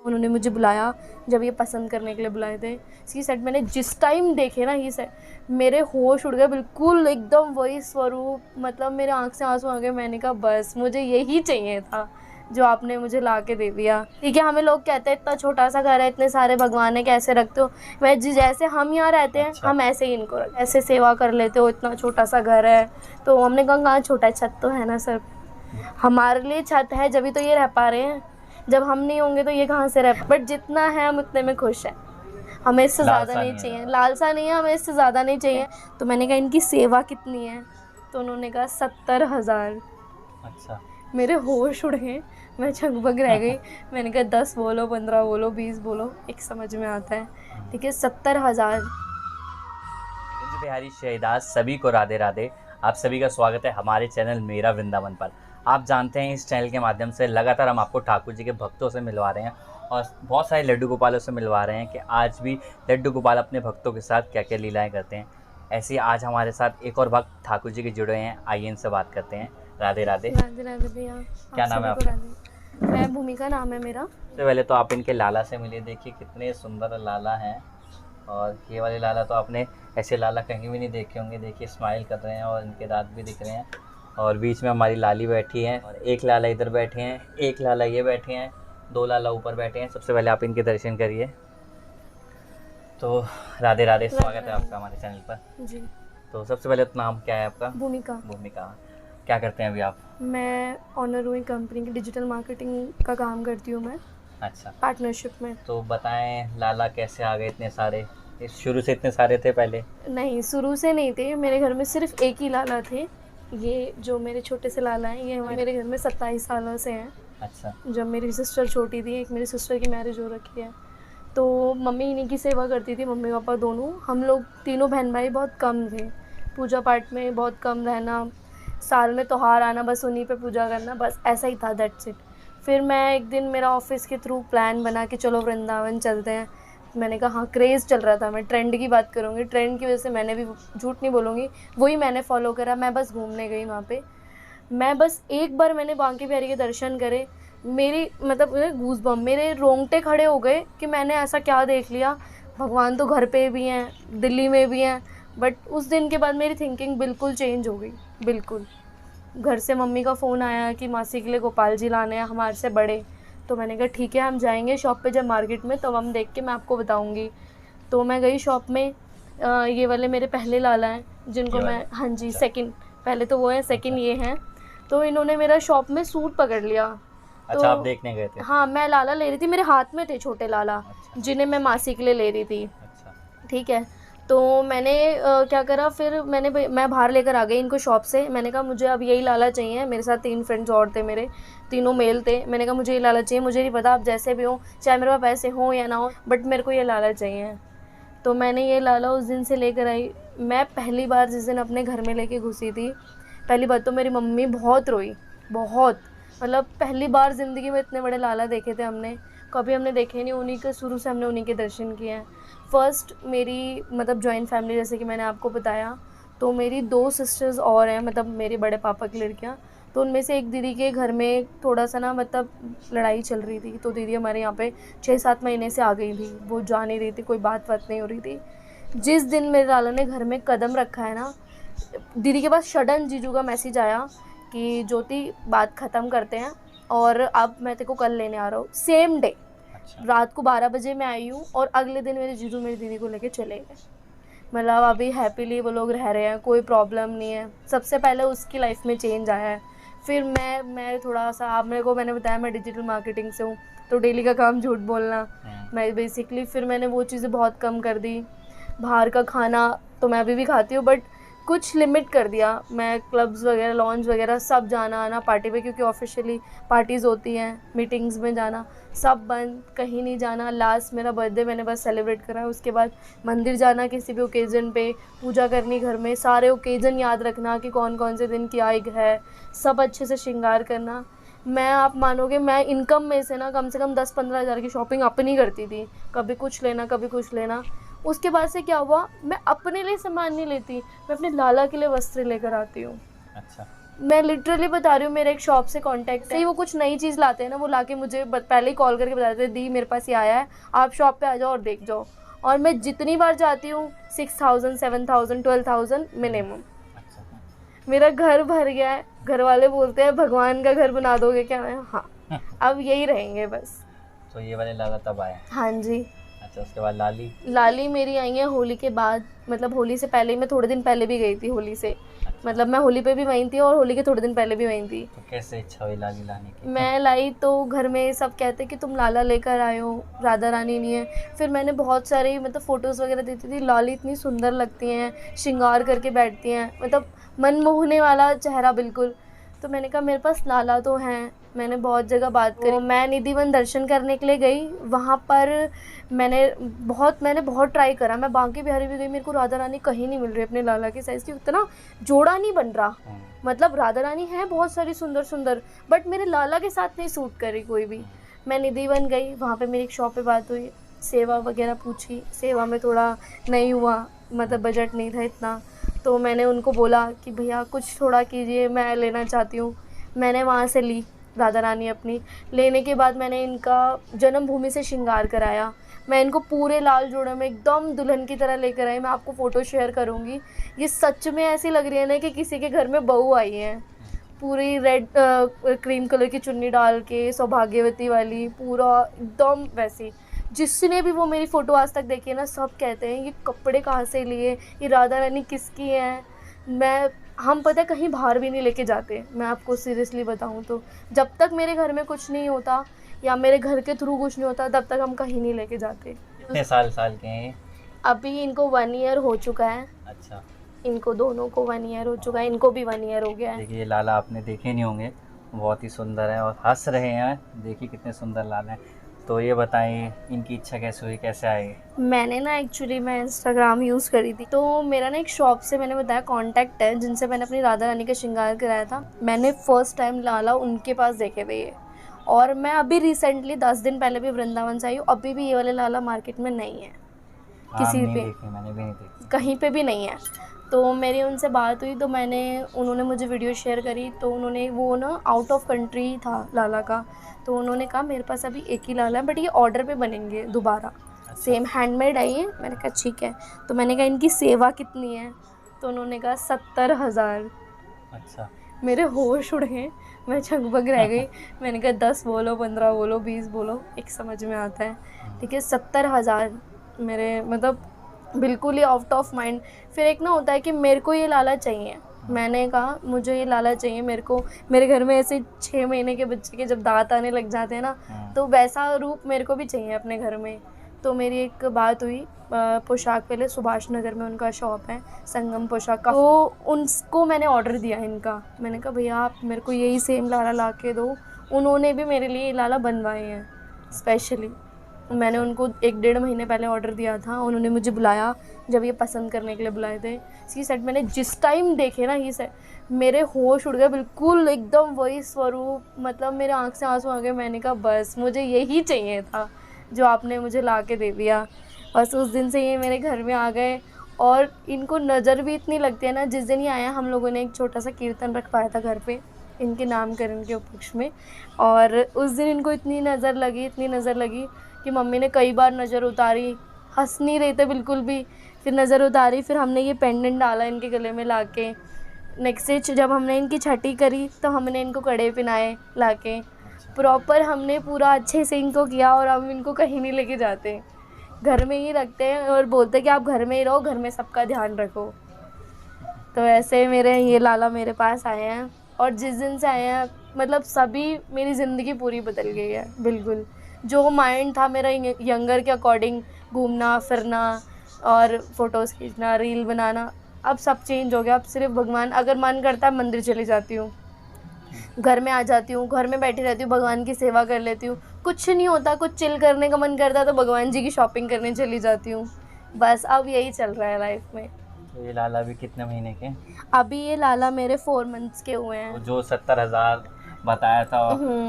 उन्होंने मुझे बुलाया जब ये पसंद करने के लिए बुलाए थे। सी सेट मैंने जिस टाइम देखे ना ये सेट, मेरे होश उड़ गए बिल्कुल एकदम वही स्वरूप, मतलब मेरे आँख से आंसू आ गए। मैंने कहा बस मुझे यही चाहिए था जो आपने मुझे ला के दे दिया। ठीक है, हमें लोग कहते हैं इतना छोटा सा घर है, इतने सारे भगवान है, कैसे रखते हो। वह जैसे हम यहाँ रहते हैं हम ऐसे ही इनको ऐसे सेवा कर लेते हो, इतना छोटा सा घर है। तो हमने कहा कहाँ छोटा, छत तो है ना सर, हमारे लिए छत है जब तो ये रह पा रहे हैं, जब हम नहीं होंगे तो ये कहाँ से रह। बट जितना है हम उतने में खुश हैं, हमें इससे ज़्यादा नहीं चाहिए, लालसा नहीं है, हमें इससे ज़्यादा नहीं चाहिए। तो मैंने कहा इनकी सेवा कितनी है, तो उन्होंने कहा 70,000। अच्छा, मेरे होश उड़ गए, मैं छकबक रह गई। मैंने कहा 10 बोलो, 15 बोलो, 20 बोलो, एक समझ में आता है। ठीक है, 70,000। बिहारी शहदाज सभी को राधे राधे। आप सभी का स्वागत है हमारे चैनल मेरा वृंदावन पर। आप जानते हैं इस चैनल के माध्यम से लगातार हम आपको ठाकुर जी के भक्तों से मिलवा रहे हैं और बहुत सारे लड्डू गोपालों से मिलवा रहे हैं कि आज भी लड्डू गोपाल अपने भक्तों के साथ क्या क्या लीलाएं करते हैं। ऐसे ही आज हमारे साथ एक और भक्त ठाकुर जी के जुड़े हैं, आइए इनसे बात करते हैं। राधे राधे। राधे राधे भैया। क्या नाम है आपका? मैं भूमिका नाम है मेरा। सबसे पहले तो आप इनके लाला से मिलिए, देखिए कितने सुंदर लाला हैं। और ये वाले लाला तो आपने ऐसे लाला कहीं भी नहीं देखे होंगे। देखिए स्माइल कर रहे हैं और इनके दांत भी दिख रहे हैं। और बीच में हमारी लाली बैठी हैं और एक लाला इधर बैठे हैं, एक लाला ये बैठे हैं, दो लाला ऊपर बैठे हैं। सबसे पहले आप इनके दर्शन करिए। तो राधे राधे, स्वागत है आपका हमारे चैनल पर जी। तो सबसे पहले तो नाम क्या है आपका? भूमिका। भूमिका। क्या करते हैं अभी आप? मैं ऑनर हुई कंपनी की डिजिटल मार्केटिंग का काम करती हूँ मैं। अच्छा, पार्टनरशिप में। तो बताएं लाला कैसे आ गए इतने सारे? शुरू से इतने सारे थे पहले? नहीं, शुरू से नहीं थे, मेरे घर में सिर्फ एक ही लाला थे। ये जो मेरे छोटे से लाला हैं ये मेरे घर में 27 सालों से हैं। अच्छा। जब मेरी सिस्टर छोटी थी, एक मेरी सिस्टर की मैरिज हो रखी है, तो मम्मी इन्हीं की सेवा करती थी, मम्मी पापा दोनों। हम लोग तीनों बहन भाई बहुत कम थे, पूजा पाठ में बहुत कम रहना, साल में त्योहार आना बस उन्हीं पे पूजा करना, बस ऐसा ही था, दैट्स इट। फिर मैं एक दिन मेरा ऑफिस के थ्रू प्लान बना कि चलो वृंदावन चलते हैं। मैंने कहा हाँ, क्रेज़ चल रहा था, मैं ट्रेंड की बात करूँगी, ट्रेंड की वजह से मैंने भी, झूठ नहीं बोलूँगी, वही मैंने फॉलो करा। मैं बस घूमने गई वहाँ पे, मैं बस एक बार मैंने बांके बिहारी के दर्शन करे, मेरी मतलब गूज़बम्प, मेरे रोंगटे खड़े हो गए कि मैंने ऐसा क्या देख लिया। भगवान तो घर पे भी हैं, दिल्ली में भी हैं, बट उस दिन के बाद मेरी थिंकिंग बिल्कुल चेंज हो गई, बिल्कुल। घर से मम्मी का फ़ोन आया कि मासी के लिए गोपाल जी लाने हैं हमारे से बड़े। तो मैंने कहा ठीक है, हम जाएंगे शॉप पे जब मार्केट में, तो हम देख के मैं आपको बताऊंगी। तो मैं गई शॉप में। ये वाले मेरे पहले लाला हैं जिनको मैं, हाँ जी, सेकंड, पहले तो वो है, सेकंड ये हैं। तो इन्होंने मेरा शॉप में सूट पकड़ लिया। अच्छा, आप देखने गए थे? हाँ, मैं लाला ले रही थी, मेरे हाथ में थे छोटे लाला। अच्छा। जिन्हें मैं मासी के लिए ले रही थी। अच्छा। ठीक है, तो मैंने क्या करा, फिर मैं बाहर लेकर आ गई इनको शॉप से। मैंने कहा मुझे अब यही लाला चाहिए। मेरे साथ 3 फ्रेंड्स और थे, मेरे तीनों मेल थे। मैंने कहा मुझे ये लाला चाहिए, मुझे नहीं पता आप जैसे भी हो, चाहे मेरे पास पैसे हो या ना हो, बट मेरे को ये लाला चाहिए। तो मैंने ये लाला उस दिन से लेकर आई। मैं पहली बार जिस दिन अपने घर में लेके घुसी थी, पहली बात तो मेरी मम्मी बहुत रोई, बहुत, मतलब पहली बार ज़िंदगी में इतने बड़े लाला देखे थे हमने, कभी हमने देखे नहीं। उन्हीं के शुरू से हमने उन्हीं के दर्शन किए हैं। फर्स्ट मेरी मतलब जॉइंट फैमिली, जैसे कि मैंने आपको बताया, तो मेरी 2 सिस्टर्स और हैं, मतलब मेरे बड़े पापा की लड़कियां। तो उनमें से एक दीदी के घर में थोड़ा सा ना, मतलब लड़ाई चल रही थी, तो दीदी हमारे यहाँ पे 6-7 महीने से आ गई थी, वो जा नहीं रही थी, कोई बात नहीं हो रही थी। जिस दिन मेरे लाला ने घर में कदम रखा है ना, दीदी के पास सडन जीजू का मैसेज आया कि ज्योति बात ख़त्म करते हैं और अब मैं तेरे को कल लेने आ रहा हूँ, सेम डे। अच्छा। रात को 12 बजे मैं आई हूँ और अगले दिन मेरे जीजू मेरी दीदी को लेके चले गए। मतलब अभी हैप्पीली वो लोग रह रहे हैं, कोई प्रॉब्लम नहीं है। सबसे पहले उसकी लाइफ में चेंज आया है। फिर मैं थोड़ा सा, आप मेरे को, मैंने बताया मैं डिजिटल मार्केटिंग से हूँ, तो डेली का काम झूठ बोलना, मैं बेसिकली, फिर मैंने वो चीज़ें बहुत कम कर दी। बाहर का खाना तो मैं अभी भी खाती हूँ, बट कुछ लिमिट कर दिया। मैं क्लब्स वगैरह, लॉन्च वगैरह सब जाना आना, पार्टी पे, क्योंकि ऑफिशियली पार्टीज़ होती हैं, मीटिंग्स में जाना, सब बंद, कहीं नहीं जाना। लास्ट मेरा बर्थडे मैंने बस सेलिब्रेट करा, उसके बाद मंदिर जाना किसी भी ओकेज़न पे, पूजा करनी घर में, सारे ओकेज़न याद रखना कि कौन कौन से दिन क्या है, सब अच्छे से श्रृंगार करना। मैं, आप मानोगे, मैं इनकम में से ना कम से कम 10-15 हज़ार की शॉपिंग अपनी करती थी, कभी कुछ लेना, कभी कुछ लेना। उसके बाद से क्या हुआ, मैं अपने लिए सामान नहीं लेती, मैं अपने लाला के लिए वस्त्र लेकर आती हूँ। अच्छा। मैं लिटरली बता रही हूँ, मेरे एक शॉप से कांटेक्ट है, वो कुछ नई चीज़ लाते हैं ना, वो लाके मुझे पहले ही कॉल करके बता देते हैं, दी मेरे पास ये आया है, आप शॉप पे आ जाओ और देख जाओ। और मैं जितनी बार जाती हूँ 6000 7000 12000 मिनिमम। अच्छा। मेरा घर भर गया है। घर वाले बोलते हैं भगवान का घर बना दोगे क्या? मैं हाँ, अब यही रहेंगे बस। तो ये वाले लाला तब आए? हाँ जी। अच्छा, उसके बाद लाली? लाली मेरी आई है होली के बाद, मतलब होली से पहले ही, मैं थोड़े दिन पहले भी गई थी होली से। अच्छा। मतलब मैं होली पे भी वहीं थी और होली के थोड़े दिन पहले भी वहीं थी। तो कैसे इच्छा हुई लाली लाने की? मैं लाई तो घर में सब कहते कि तुम लाला लेकर आए हो, राधा रानी नहीं है। फिर मैंने बहुत सारे मतलब फ़ोटोज़ वगैरह देती थी, लाली इतनी सुंदर लगती हैं, श्रृंगार करके बैठती हैं, मतलब मन मोहने वाला चेहरा बिल्कुल। तो मैंने कहा मेरे पास लाला तो हैं। मैंने बहुत जगह बात करी। तो मैं निधि वन दर्शन करने के लिए गई, वहाँ पर मैंने बहुत ट्राई करा। मैं बांके बिहारी भी गई, मेरे को राधा रानी कहीं नहीं मिल रही अपने लाला के साइज़ की, उतना जोड़ा नहीं बन रहा। मतलब राधा रानी है बहुत सारी सुंदर सुंदर, बट मेरे लाला के साथ नहीं सूट करी कोई भी। मैं निधि वन गई, वहाँ पे मेरी एक शॉप पे बात हुई, सेवा वगैरह पूछी। सेवा में थोड़ा नहीं हुआ, मतलब बजट नहीं था इतना। तो मैंने उनको बोला कि भैया कुछ थोड़ा कीजिए, मैं लेना चाहती हूँ। मैंने वहाँ से ली राधा रानी अपनी। लेने के बाद मैंने इनका जन्मभूमि से श्रृंगार कराया। मैं इनको पूरे लाल जोड़े में एकदम दुल्हन की तरह लेकर आई। मैं आपको फ़ोटो शेयर करूँगी। ये सच में ऐसी लग रही है ना कि किसी के घर में बहू आई है। पूरी रेड क्रीम कलर की चुन्नी डाल के, सौभाग्यवती वाली, पूरा एकदम वैसी। जिसने भी वो मेरी फ़ोटो आज तक देखी है ना, सब कहते हैं ये कपड़े कहाँ से लिए, ये राधा रानी किसकी है। हम पता है कहीं बाहर भी नहीं लेके जाते, मैं आपको सीरियसली बताऊँ तो। जब तक मेरे घर में कुछ नहीं होता या मेरे घर के थ्रू कुछ नहीं होता, तब तक हम कहीं नहीं लेके जाते। कितने साल के हैं ये? अभी इनको 1 ईयर हो चुका है। अच्छा। इनको दोनों को 1 ईयर हो चुका है, इनको भी 1 ईयर हो गया है। देखिए ये लाला आपने देखे नहीं होंगे, बहुत ही सुंदर है और हंस रहे हैं। देखिए कितने सुंदर लाला हैं। तो ये बताएं इनकी इच्छा कैसे हुई, कैसे आए? मैंने ना एक्चुअली मैं इंस्टाग्राम यूज़ करी थी, तो मेरा ना एक शॉप से मैंने बताया कांटेक्ट है, जिनसे मैंने अपनी राधा रानी का श्रृंगार कराया था। मैंने फर्स्ट टाइम लाला उनके पास देखे थे ये। और मैं अभी रिसेंटली 10 दिन पहले भी वृंदावन से आई हूँ। अभी भी ये वाले लाला मार्केट में नहीं है, किसी नहीं पे देखे, मैंने भी नहीं देखी। कहीं पे भी नहीं है। तो मेरी उनसे बात हुई, तो उन्होंने मुझे वीडियो शेयर करी। तो उन्होंने वो ना आउट ऑफ कंट्री था लाला का, तो उन्होंने कहा मेरे पास अभी एक ही लाला है, बट ये ऑर्डर पे बनेंगे दोबारा। अच्छा। सेम हैंडमेड आई है। मैंने कहा ठीक है। तो मैंने कहा इनकी सेवा कितनी है? तो उन्होंने कहा 70,000। अच्छा। मेरे होश उड़ गए, मैं छकबक रह गई। मैंने कहा 10 बोलो, 15 बोलो, 20 बोलो, एक समझ में आता है। ठीक है, 70,000 मेरे मतलब बिल्कुल ही आउट ऑफ माइंड। फिर एक ना होता है कि मेरे को ये लाला चाहिए। मैंने कहा मुझे ये लाला चाहिए। मेरे को मेरे घर में ऐसे 6 महीने के बच्चे के जब दांत आने लग जाते हैं ना, तो वैसा रूप मेरे को भी चाहिए अपने घर में। तो मेरी एक बात हुई पोशाक पहले सुभाष नगर में उनका शॉप है, संगम पोशाक का। तो उनको मैंने ऑर्डर दिया इनका। मैंने कहा भैया आप मेरे को यही सेम लाला ला के दो। उन्होंने भी मेरे लिए ये लाला बनवाए हैं स्पेशली। मैंने उनको 1-1.5 महीने पहले ऑर्डर दिया था। उन्होंने मुझे बुलाया जब ये पसंद करने के लिए बुलाए थे। सी सेट मैंने जिस टाइम देखे ना ये सेट, मेरे होश उड़ गए बिल्कुल एकदम वही स्वरूप। मतलब मेरे आँख से आंसू आ गए। मैंने कहा बस मुझे यही चाहिए था जो आपने मुझे ला के दे दिया। बस उस दिन से ये मेरे घर में आ गए। और इनको नज़र भी इतनी लगती है ना। जिस दिन ये आया हम लोगों ने एक छोटा सा कीर्तन रखवाया था घर पे इनके नामकरण के उपलक्ष्य में। और उस दिन इनको इतनी नज़र लगी कि मम्मी ने कई बार नज़र उतारी, हंस नहीं रहे थे बिल्कुल भी। फिर नज़र उतारी, फिर हमने ये पेंडेंट डाला इनके गले में लाके। नेक्स्ट डे जब हमने इनकी छठी करी तो हमने इनको कड़े पहनाए लाके। प्रॉपर हमने पूरा अच्छे से इनको किया। और हम इनको कहीं नहीं लेके जाते, घर में ही रखते हैं और बोलते हैं कि आप घर में ही रहो, घर में सबका ध्यान रखो। तो ऐसे मेरे ये लाला मेरे पास आए हैं। और जिस दिन से आए हैं मतलब सभी मेरी ज़िंदगी पूरी बदल गई है बिल्कुल। जो माइंड था मेरा यंगर के अकॉर्डिंग, घूमना फिरना और फ़ोटोज़ खींचना, रील बनाना, अब सब चेंज हो गया। अब सिर्फ भगवान, अगर मन करता है मंदिर चली जाती हूँ, घर में आ जाती हूँ, घर में बैठी रहती हूँ, भगवान की सेवा कर लेती हूँ। कुछ नहीं होता, कुछ चिल करने का मन करता है तो भगवान जी की शॉपिंग करने चली जाती हूँ। बस अब यही चल रहा है लाइफ में। तो ये लाला भी कितने महीने के? अभी ये लाला मेरे 4 मंथ्स के हुए हैं। तो जो 70,000 बताया था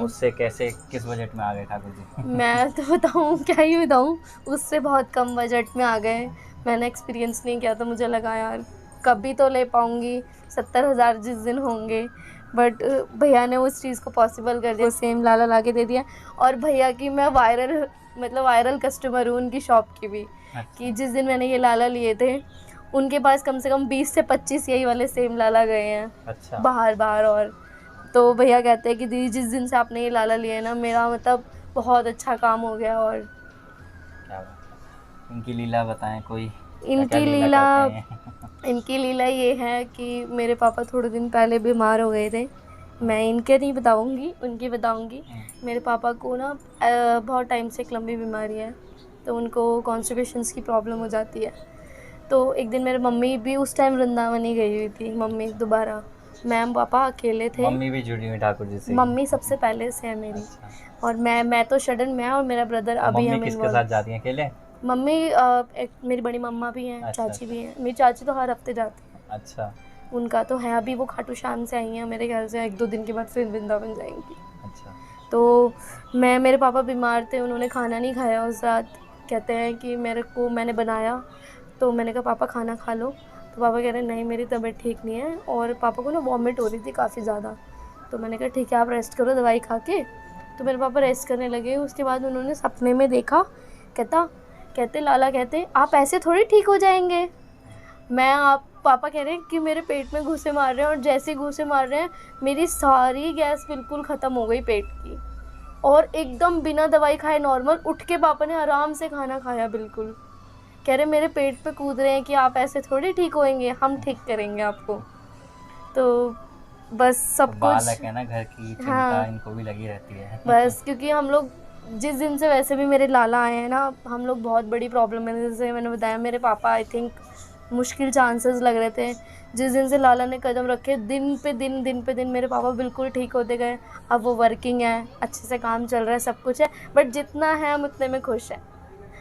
उससे कैसे, किस बजट में आ गए ठाकुर जी? मैं तो बताऊँ, क्या ही बताऊँ, उससे बहुत कम बजट में आ गए। मैंने एक्सपीरियंस नहीं किया तो मुझे लगा यार कभी तो ले पाऊँगी 70,000 जिस दिन होंगे। बट भैया ने उस चीज़ को पॉसिबल कर दिया, सेम लाला ला के दे दिया। और भैया की मैं वायरल कस्टमर हूँ उनकी शॉप की भी, कि जिस दिन मैंने ये लाला लिए थे उनके पास कम से कम 20 से 25 यही वाले सेम लाला गए हैं। अच्छा। बाहर। और तो भैया कहते हैं कि दीदी जिस दिन से आपने ये लाला लिया है ना, मेरा मतलब बहुत अच्छा काम हो गया। और क्या बात है। इनकी लीला बताएं कोई, इनकी क्या लीला करते हैं? इनकी लीला ये है कि मेरे पापा थोड़े दिन पहले बीमार हो गए थे। मैं इनके नहीं बताऊंगी, उनकी बताऊंगी। मेरे पापा को ना बहुत टाइम से एक लंबी बीमारी है, तो उनको कॉन्स्टिपेशंस की प्रॉब्लम हो जाती है। तो एक दिन मेरे मम्मी भी उस टाइम वृंदावन ही गई हुई थी, मम्मी दोबारा, मैम पापा अकेले थे। मम्मी भी जुड़ी हुई ठाकुर जी से? मम्मी सबसे पहले से है मेरी। अच्छा। और मैं तो सडन, मैं और मेरा ब्रदर अभी मम्मी हम किसके involved। साथ जाती हैं, अकेले? मम्मी एक मेरी बड़ी मम्मा भी हैं, अच्छा, चाची भी हैं। मेरी चाची तो हर हफ्ते जाती है। अच्छा। उनका तो है, अभी वो खाटू श्याम से आई हैं, मेरे ख्याल से 1-2 दिन के बाद फिर वृंदावन जाएंगी। अच्छा। तो मेरे पापा बीमार थे, उन्होंने खाना नहीं खाया उस रात। कहते हैं कि मैंने बनाया, तो मैंने कहा पापा खाना खा लो। तो पापा कह रहे नहीं मेरी तबीयत ठीक नहीं है, और पापा को ना वॉमिट हो रही थी काफ़ी ज़्यादा। तो मैंने कहा ठीक है आप रेस्ट करो दवाई खा के। तो मेरे पापा रेस्ट करने लगे। उसके बाद उन्होंने सपने में देखा, कहते लाला कहते आप ऐसे थोड़ी ठीक हो जाएंगे। पापा कह रहे हैं कि मेरे पेट में घूंसे मार रहे हैं, और जैसे घूंसे मार रहे हैं मेरी सारी गैस बिल्कुल ख़त्म हो गई पेट की, और एकदम बिना दवाई खाए नॉर्मल उठ के पापा ने आराम से खाना खाया बिल्कुल। कह रहे मेरे पेट पे कूद रहे हैं कि आप ऐसे थोड़ी ठीक होएंगे, हम ठीक करेंगे आपको। तो बस सब कुछ बालक है ना, घर की चिंता हाँ, इनको भी लगी रहती है। बस क्योंकि हम लोग जिस दिन से वैसे भी मेरे लाला आए हैं ना, हम लोग बहुत बड़ी प्रॉब्लम है। जैसे मैंने बताया मेरे पापा आई थिंक मुश्किल चांसेस लग रहे थे। जिस दिन से लाला ने कदम रखे, दिन पे दिन मेरे पापा बिल्कुल ठीक होते गए। अब वो वर्किंग है, अच्छे से काम चल रहा है, सब कुछ है, बट जितना है हम उतने में खुश हैं।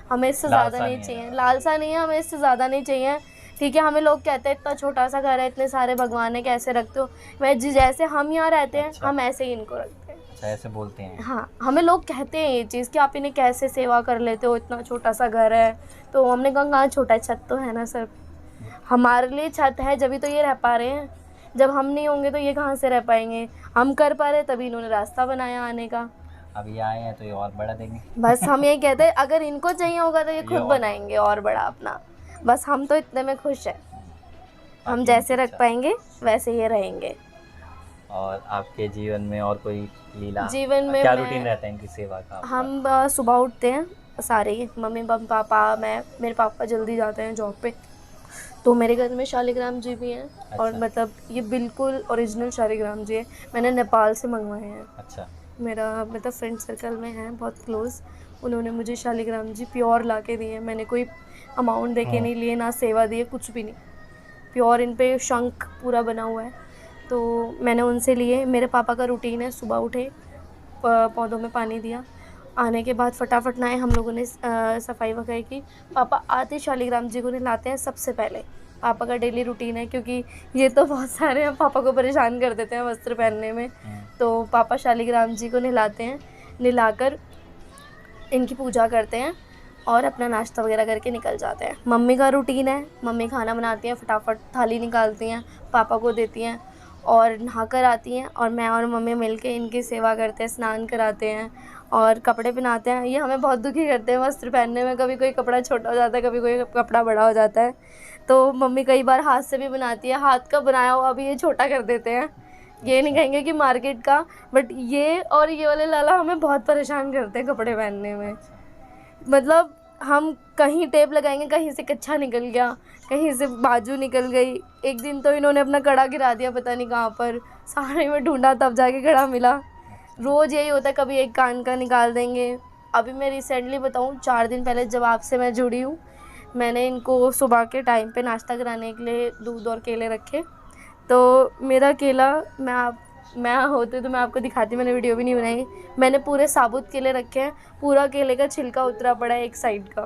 हमें इससे ज़्यादा नहीं चाहिए, लालसा नहीं है, हमें इससे ज़्यादा नहीं चाहिए। ठीक है, हमें लोग कहते हैं इतना छोटा सा घर है, इतने सारे भगवान है, कैसे रखते हो। वह जैसे हम यहाँ रहते हैं, अच्छा। हम ऐसे ही इनको रखते हैं। अच्छा, ऐसे बोलते हैं? हाँ, हमें लोग कहते हैं ये चीज़ कि आप इन्हें कैसे सेवा कर लेते हो, इतना छोटा सा घर है। तो हमने कहा कहाँ छोटा, छत तो है ना सर, हमारे लिए छत है जब तो ये रह पा रहे हैं। जब हम नहीं होंगे तो ये कहाँ से रह पाएंगे। हम कर पा रहे तभी इन्होंने रास्ता बनाया आने का। अब ये आए हैं तो ये और बड़ा देंगे। बस हम यही कहते हैं अगर इनको चाहिए होगा तो ये खुद बनाएंगे और बड़ा अपना। बस हम तो इतने में खुश हैं, हम जैसे रख पाएंगे वैसे ये रहेंगे। और आपके जीवन में और कोई लीला? जीवन में क्या रूटीन रहता है इनकी सेवा का? हम सुबह उठते हैं सारे, मम्मी पापा, मैं, मेरे पापा जल्दी जाते हैं जॉब पे, तो मेरे घर में शालिग्राम जी भी हैं। अच्छा। और मतलब ये बिल्कुल ओरिजिनल शालिग्राम जी है, मैंने नेपाल से मंगवाए हैं। अच्छा। मेरा मतलब फ्रेंड सर्कल में है बहुत क्लोज़, उन्होंने मुझे शालिग्राम जी प्योर ला के दिए हैं। मैंने कोई अमाउंट दे के नहीं लिए, ना सेवा दी है, कुछ भी नहीं। प्योर इन पे शंख पूरा बना हुआ है, तो मैंने उनसे लिए। मेरे पापा का रूटीन है, सुबह उठे, पौधों में पानी दिया, आने के बाद फटाफट नहाए, हम लोगों ने सफाई वफाई की। पापा आते शालिग्राम जी को नहलाते हैं सबसे पहले, पापा का डेली रूटीन है, क्योंकि ये तो बहुत सारे हैं, पापा को परेशान कर देते हैं वस्त्र पहनने में। तो पापा शालिग्राम जी को नहलाते हैं, नहलाकर इनकी पूजा करते हैं और अपना नाश्ता वगैरह करके निकल जाते हैं। मम्मी का रूटीन है, मम्मी खाना बनाती हैं, फटाफट थाली निकालती हैं, पापा को देती हैं और नहाकर आती हैं, और मैं और मम्मी मिलके इनकी सेवा करते हैं, स्नान कराते हैं और कपड़े पहनाते हैं। ये हमें बहुत दुखी करते हैं वस्त्र पहनने में, कभी कोई कपड़ा छोटा हो जाता है, कभी कोई कपड़ा बड़ा हो जाता है। तो मम्मी कई बार हाथ से भी बनाती है, हाथ का बनाया हुआ भी ये छोटा कर देते हैं। ये नहीं कहेंगे कि मार्केट का, बट ये और ये वाले लाला हमें बहुत परेशान करते हैं कपड़े पहनने में। मतलब हम कहीं टेप लगाएंगे, कहीं से कच्छा निकल गया, कहीं से बाजू निकल गई। एक दिन तो इन्होंने अपना कड़ा गिरा दिया पता नहीं कहाँ पर, सारे में ढूंढा तब जाके कड़ा मिला। रोज़ यही होता है, कभी एक कान का निकाल देंगे। अभी मैं रिसेंटली बताऊँ, 4 दिन पहले जब आपसे मैं जुड़ी हूँ, मैंने इनको सुबह के टाइम पे नाश्ता कराने के लिए दूध और केले रखे। तो मेरा केला मैं होते तो मैं आपको दिखाती, मैंने वीडियो भी नहीं बनाई। मैंने पूरे साबुत केले रखे हैं, पूरा केले का छिलका उतरा पड़ा है एक साइड का,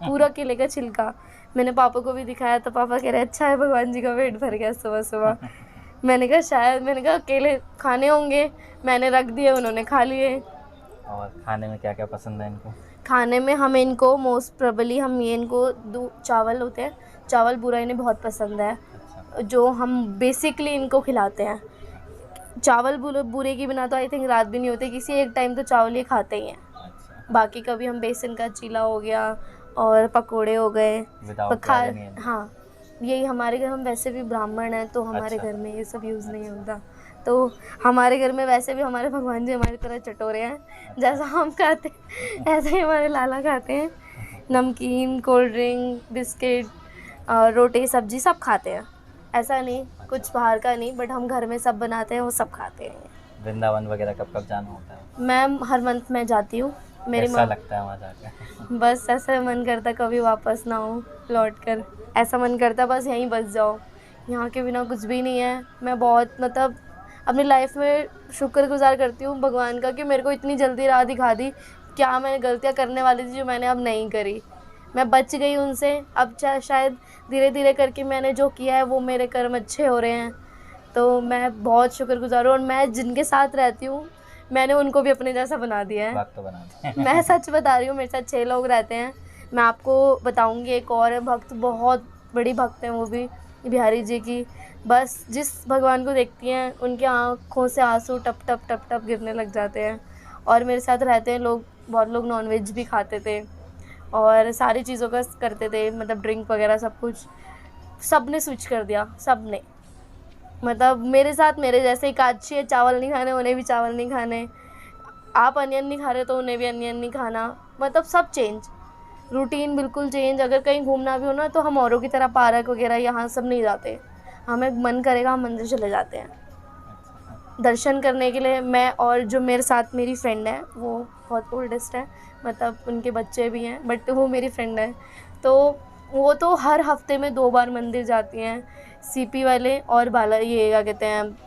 पूरा केले का छिलका। मैंने पापा को भी दिखाया तो पापा कह रहे अच्छा है भगवान जी का पेट भर गया सुबह सुबह। मैंने कहा शायद, मैंने कहा केले खाने होंगे, मैंने रख दिए, उन्होंने खा लिए। और खाने में क्या क्या पसंद है इनको? खाने में हम इनको मोस्ट प्रोबेबली हम ये इनको चावल होते हैं, चावल बुरा इन्हें बहुत पसंद है, जो हम बेसिकली इनको खिलाते हैं। चावल बूरे की बिना तो आई थिंक रात भी नहीं होती, किसी एक टाइम तो चावल ही खाते ही हैं। अच्छा, बाकी कभी हम बेसन का चीला हो गया और पकोड़े हो गए विदाउट खा। प्याज नहीं है। हाँ, यही हमारे घर, हम वैसे भी ब्राह्मण हैं तो हमारे अच्छा, घर में ये सब यूज़ नहीं होता। तो हमारे घर में वैसे भी हमारे भगवान जी हमारी तरह चटोरे हैं, जैसा हम खाते हैं ऐसे ही हमारे लाला खाते हैं। नमकीन, कोल्ड ड्रिंक, बिस्किट, रोटी सब्जी सब खाते हैं। ऐसा नहीं कुछ बाहर का नहीं, बट हम घर में सब बनाते हैं, वो सब खाते हैं। वृंदावन वगैरह कब कब जाना होता है? मैं हर मंथ में जाती हूँ। मेरी कैसा लगता है वहाँ जाकर? बस ऐसा मन करता कभी वापस ना हो लौट कर, ऐसा मन करता बस यहीं बस जाओ, यहाँ के बिना कुछ भी नहीं है। मैं बहुत मतलब अपनी लाइफ में शुक्रगुजार करती हूँ भगवान का कि मेरे को इतनी जल्दी राह दिखा दी। क्या मैंने गलतियाँ करने वाली थी जो मैंने अब नहीं करी, मैं बच गई उनसे। अब शायद धीरे धीरे करके मैंने जो किया है वो मेरे कर्म अच्छे हो रहे हैं, तो मैं बहुत शुक्रगुजार हूँ। और मैं जिनके साथ रहती हूँ मैंने उनको भी अपने जैसा बना दिया है। वक्त तो बनाते हैं। मैं सच बता रही हूँ, मेरे साथ 6 लोग रहते हैं। मैं आपको बताऊँगी एक और है भक्त, बहुत बड़ी भक्त हैं वो भी, बिहारी जी की। बस जिस भगवान को देखती हैं उनकी आँखों से आंसू टप टप टप टप गिरने लग जाते हैं। और मेरे साथ रहते हैं लोग, बहुत लोग नॉनवेज भी खाते थे और सारी चीज़ों का करते थे, मतलब ड्रिंक वगैरह सब कुछ। सब ने स्विच कर दिया, सब ने, मतलब मेरे साथ मेरे जैसे एकादशी है, चावल नहीं खाने उन्हें भी चावल नहीं खाने, आप अनियन नहीं खा रहे तो उन्हें भी अनियन नहीं खाना, मतलब सब चेंज, रूटीन बिल्कुल चेंज। अगर कहीं घूमना भी हो ना तो हम औरों की तरह पार्क वगैरह यहाँ सब नहीं जाते, हमें मन करेगा हम मंदिर चले जाते हैं दर्शन करने के लिए। मैं और जो मेरे साथ मेरी फ्रेंड है वो बहुत ओल्डेस्ट है, मतलब उनके बच्चे भी हैं, बट वो मेरी फ्रेंड है, तो वो तो हर हफ्ते में 2 बार मंदिर जाती हैं। सीपी वाले और बाला, ये क्या कहते हैं,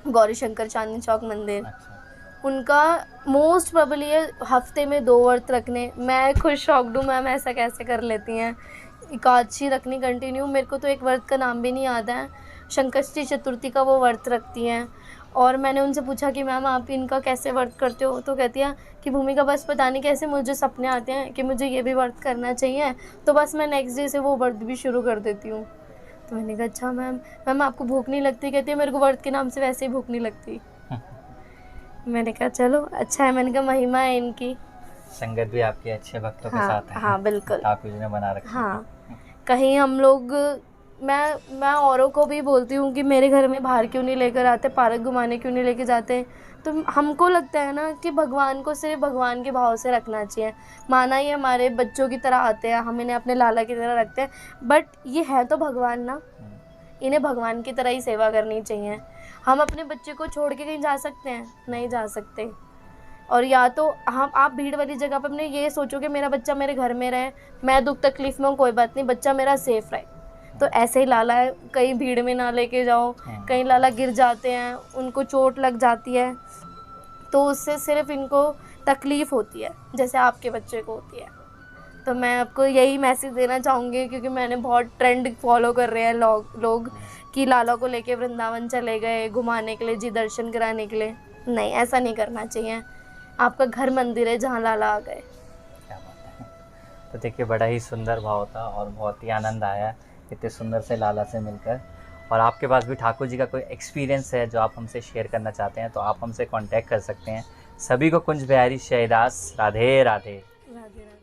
गौरी शंकर चांदनी चौक मंदिर। अच्छा, उनका मोस्ट प्रोबेबली है हफ्ते में 2 व्रत रखने। मैं खुद शॉक्ड हूँ, मैम ऐसा कैसे कर लेती हैं एकादशी रखनी कंटिन्यू। मेरे को तो एक व्रत का नाम भी नहीं याद है, संकष्टी चतुर्थी का वो व्रत रखती हैं। और मैंने उनसे पूछा कि मैम आप इनका कैसे व्रत करते हो, तो कहती हैं कि भूमिका बस पता नहीं कैसे मुझे सपने आते हैं कि मुझे ये भी व्रत करना चाहिए, तो बस मैं नेक्स्ट डे से वो व्रत भी शुरू कर देती हूँ। तो मैंने कहा अच्छा मैम, मैम आपको भूख नहीं लगती? कहती है मेरे को व्रत के नाम से वैसे ही भूख नहीं लगती। मैंने कहा चलो अच्छा है, मैंने कहा महिमा है इनकी। संगत भी आपके अच्छे भक्तों के हाँ साथ है। हाँ बिल्कुल। ठाकुर जी ने बना रखा है। हाँ, कहीं हम लोग, मैं औरों को भी बोलती हूँ कि मेरे घर में बाहर क्यों नहीं लेकर आते, पार्क घुमाने क्यों नहीं लेके जाते। तो हमको लगता है ना कि भगवान को सिर्फ भगवान के भाव से रखना चाहिए। माना ये हमारे बच्चों की तरह आते हैं, हम इन्हें अपने लाला की तरह रखते हैं, बट ये है तो भगवान ना, इन्हें भगवान की तरह ही सेवा करनी चाहिए। हम अपने बच्चे को छोड़ के कहीं जा सकते हैं? नहीं जा सकते। और या तो हम, आप भीड़ वाली जगह पर अपने ये सोचो कि मेरा बच्चा मेरे घर में रहे, मैं दुख तकलीफ़ में हूँ कोई बात नहीं, बच्चा मेरा सेफ़ रहे। तो ऐसे ही लाला है, कहीं भीड़ में ना लेके जाओ। कहीं लाला गिर जाते हैं, उनको चोट लग जाती है, तो उससे सिर्फ इनको तकलीफ़ होती है जैसे आपके बच्चे को होती है। तो मैं आपको यही मैसेज देना चाहूँगी, क्योंकि मैंने बहुत ट्रेंड फॉलो कर रहे हैं लोग कि लाला को लेके वृंदावन चले गए घुमाने के लिए जी, दर्शन कराने के लिए। नहीं, ऐसा नहीं करना चाहिए। आपका घर मंदिर है जहाँ लाला आ गए। क्या बात है। तो देखिए बड़ा ही सुंदर भाव था और बहुत ही आनंद आया इतने सुंदर से लाला से मिलकर। और आपके पास भी ठाकुर जी का कोई एक्सपीरियंस है जो आप हमसे शेयर करना चाहते हैं तो आप हमसे कांटेक्ट कर सकते हैं। सभी को कुंज बिहारी शहदास राधे राधे। राधे राधे।